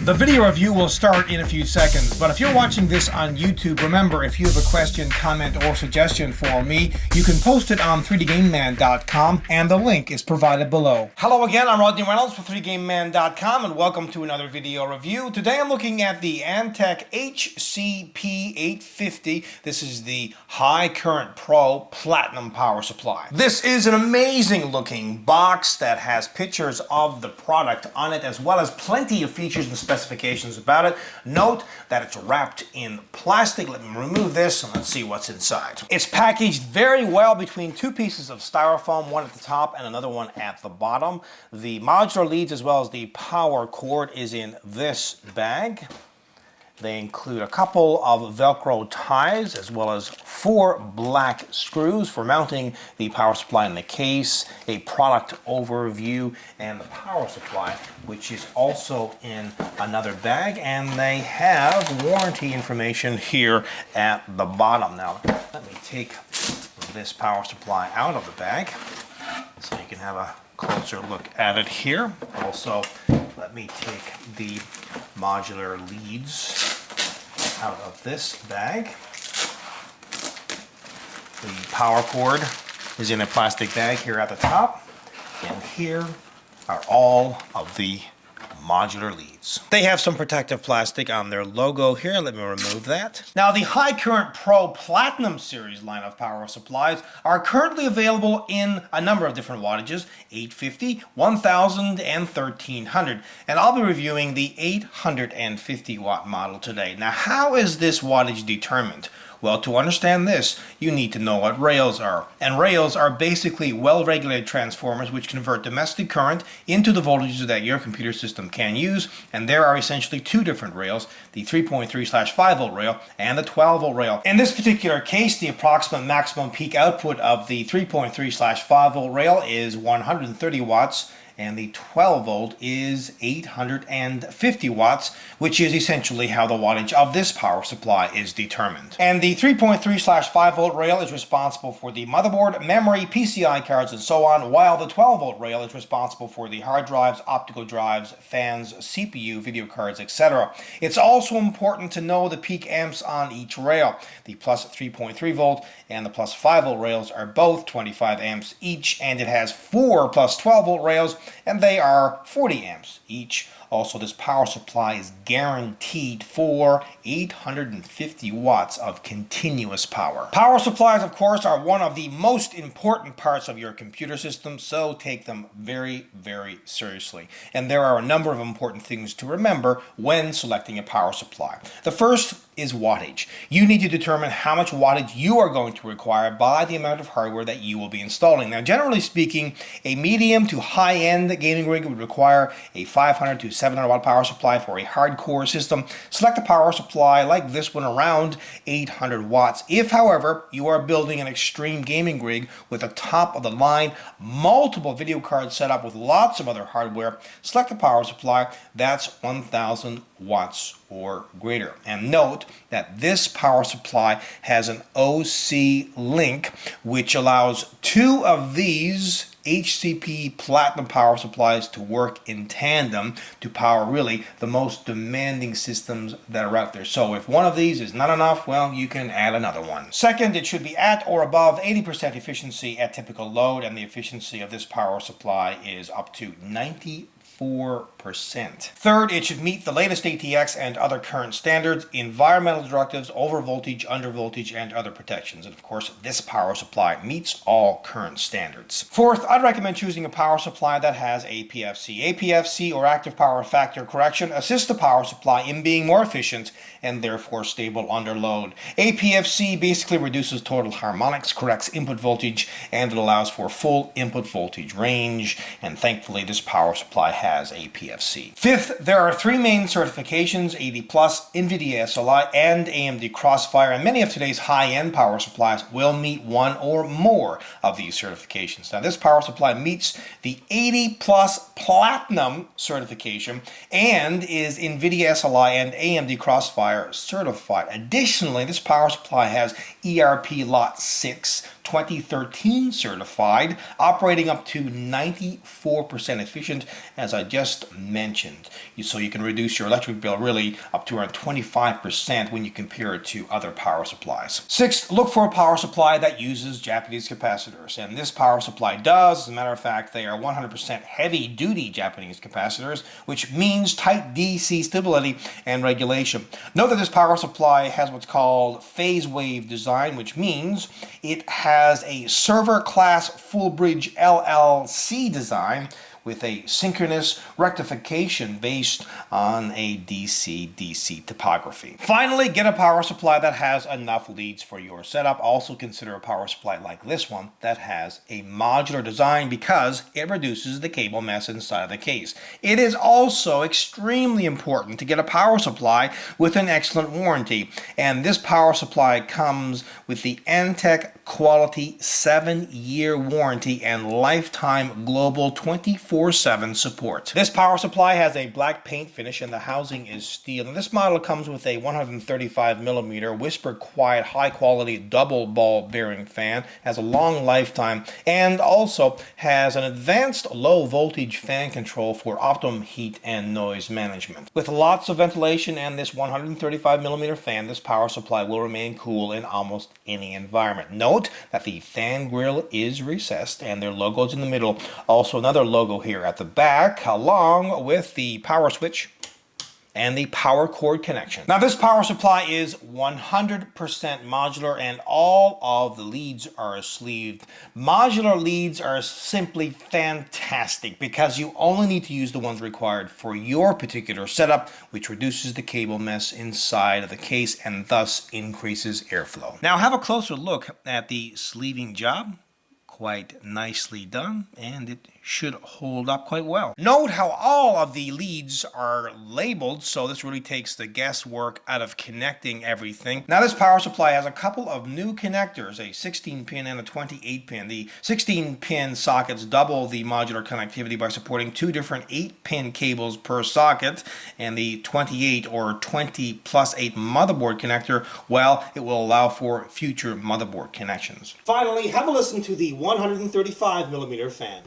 The video review will start in a few seconds, but if you're watching this on YouTube, remember, if you have a question, comment, or suggestion for me, you can post it on 3dgameman.com, and the link is provided below. Hello again, I'm Rodney Reynolds for 3dgameman.com, and welcome to another video review. Today I'm looking at the Antec HCP-850. This is the High Current Pro Platinum Power Supply. This is an amazing looking box that has pictures of the product on it, as well as plenty of features and specifications about it. Note that it's wrapped in plastic. Let me remove this and let's see what's inside. It's packaged very well between two pieces of styrofoam, one at the top and another one at the bottom. The modular leads as well as the power cord is in this bag. They include a couple of Velcro ties as well as 4 black screws for mounting the power supply in the case, a product overview, and the power supply, which is also in another bag, and they have warranty information here at the bottom. Now, let me take this power supply out of the bag so you can have a closer look at it here. Also, let me take the modular leads out of this bag. The power cord is in a plastic bag here at the top, and here are all of the modular leads. They have some protective plastic on their logo here. Let me remove that. Now, the High Current Pro Platinum Series line of power supplies are currently available in a number of different wattages: 850, 1000, and 1300. And I'll be reviewing the 850 watt model today. Now, how is this wattage determined? Well, to understand this, you need to know what rails are. And rails are basically well-regulated transformers which convert domestic current into the voltages that your computer system can use. And there are essentially two different rails, the 3.3/5 volt rail and the 12 volt rail. In this particular case, the approximate maximum peak output of the 3.3/5 volt rail is 130 watts, and the 12 volt is 850 watts, which is essentially how the wattage of this power supply is determined. And the 3.3/5 volt rail is responsible for the motherboard, memory, PCI cards, and so on, while the 12 volt rail is responsible for the hard drives, optical drives, fans, CPU, video cards, etc. It's also important to know the peak amps on each rail. The plus 3.3 volt and the plus 5 volt rails are both 25 amps each, and it has 4 plus 12 volt rails, and they are 40 amps each. Also, this power supply is guaranteed for 850 watts of continuous power. Power supplies, of course, are one of the most important parts of your computer system, so take them very, very seriously. And there are a number of important things to remember when selecting a power supply. The first is wattage. You need to determine how much wattage you are going to require by the amount of hardware that you will be installing. Now, generally speaking, a medium to high-end gaming rig would require a 500 to 700 watt power supply for a hardcore system. Select a power supply like this one around 800 watts. If, however, you are building an extreme gaming rig with a top-of-the-line, multiple video cards set up with lots of other hardware, select a power supply that's 1000 watts or greater. And note that this power supply has an OC link, which allows 2 of these HCP Platinum power supplies to work in tandem to power really the most demanding systems that are out there. So if one of these is not enough, well, you can add another one. Second, it should be at or above 80% efficiency at typical load, and the efficiency of this power supply is up to 94%. Third, it should meet the latest ATX and other current standards, environmental directives, over voltage, under voltage, and other protections. And of course, this power supply meets all current standards. Fourth, I'd recommend choosing a power supply that has APFC. APFC, or active power factor correction, assists the power supply in being more efficient and therefore stable under load. APFC basically reduces total harmonics, corrects input voltage, and it allows for full input voltage range, and thankfully this power supply has APFC. Fifth, there are 3 main certifications: 80+, NVIDIA SLI, and AMD CrossFire, and many of today's high-end power supplies will meet one or more of these certifications. Now, this power supply meets the 80+ Platinum certification and is NVIDIA SLI and AMD CrossFire certified. Additionally, this power supply has ErP Lot 6 2013 certified, operating up to 94% efficient, as I just mentioned. So you can reduce your electric bill really up to around 25% when you compare it to other power supplies. Sixth, look for a power supply that uses Japanese capacitors. And this power supply does. As a matter of fact, they are 100% heavy-duty Japanese capacitors, which means tight DC stability and regulation. Note that this power supply has what's called phase wave design, which means it has a server class full bridge LLC design with a synchronous rectification based on a DC-DC topography. Finally, get a power supply that has enough leads for your setup. Also consider a power supply like this one that has a modular design because it reduces the cable mess inside of the case. It is also extremely important to get a power supply with an excellent warranty, and this power supply comes with the Antec quality 7-year warranty and lifetime global 24/7 support. This power supply has a black paint finish and the housing is steel. And this model comes with a 135mm whisper quiet high quality double ball bearing fan, has a long lifetime, and also has an advanced low voltage fan control for optimum heat and noise management. With lots of ventilation and this 135mm fan, this power supply will remain cool in almost any environment. Note that the fan grill is recessed and their logo is in the middle. Also another logo here at the back, along with the power switch and the power cord connection. Now this power supply is 100% modular and all of the leads are sleeved. Modular leads are simply fantastic because you only need to use the ones required for your particular setup, which reduces the cable mess inside of the case and thus increases airflow. Now have a closer look at the sleeving job. Quite nicely done, and it should hold up quite well. Note how all of the leads are labeled, so this really takes the guesswork out of connecting everything. Now this power supply has a couple of new connectors, a 16-pin and a 28-pin. The 16-pin sockets double the modular connectivity by supporting 2 different 8-pin cables per socket, and the 28 or 20+8 motherboard connector, well, it will allow for future motherboard connections. Finally, have a listen to the 135mm fan.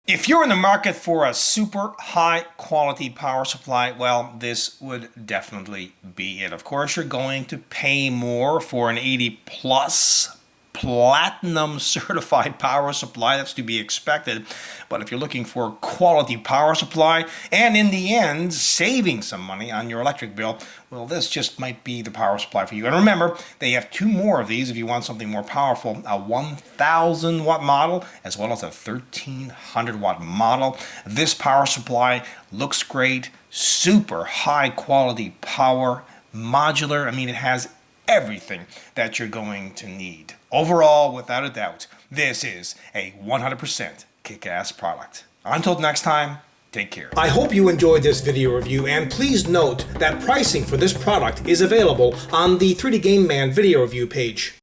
If you're in the market for a super high quality power supply, well, this would definitely be it. Of course, you're going to pay more for an 80+ platinum certified power supply. That's to be expected. But if you're looking for quality power supply and in the end saving some money on your electric bill, well, this just might be the power supply for you. And remember, they have 2 more of these if you want something more powerful, a 1000 watt model as well as a 1300 watt model. This power supply looks great, super high quality power, modular. I mean, it has everything that you're going to need. Overall, without a doubt, this is a 100% kick-ass product. Until next time, take care. I hope you enjoyed this video review, and please note that pricing for this product is available on the 3D Game Man video review page.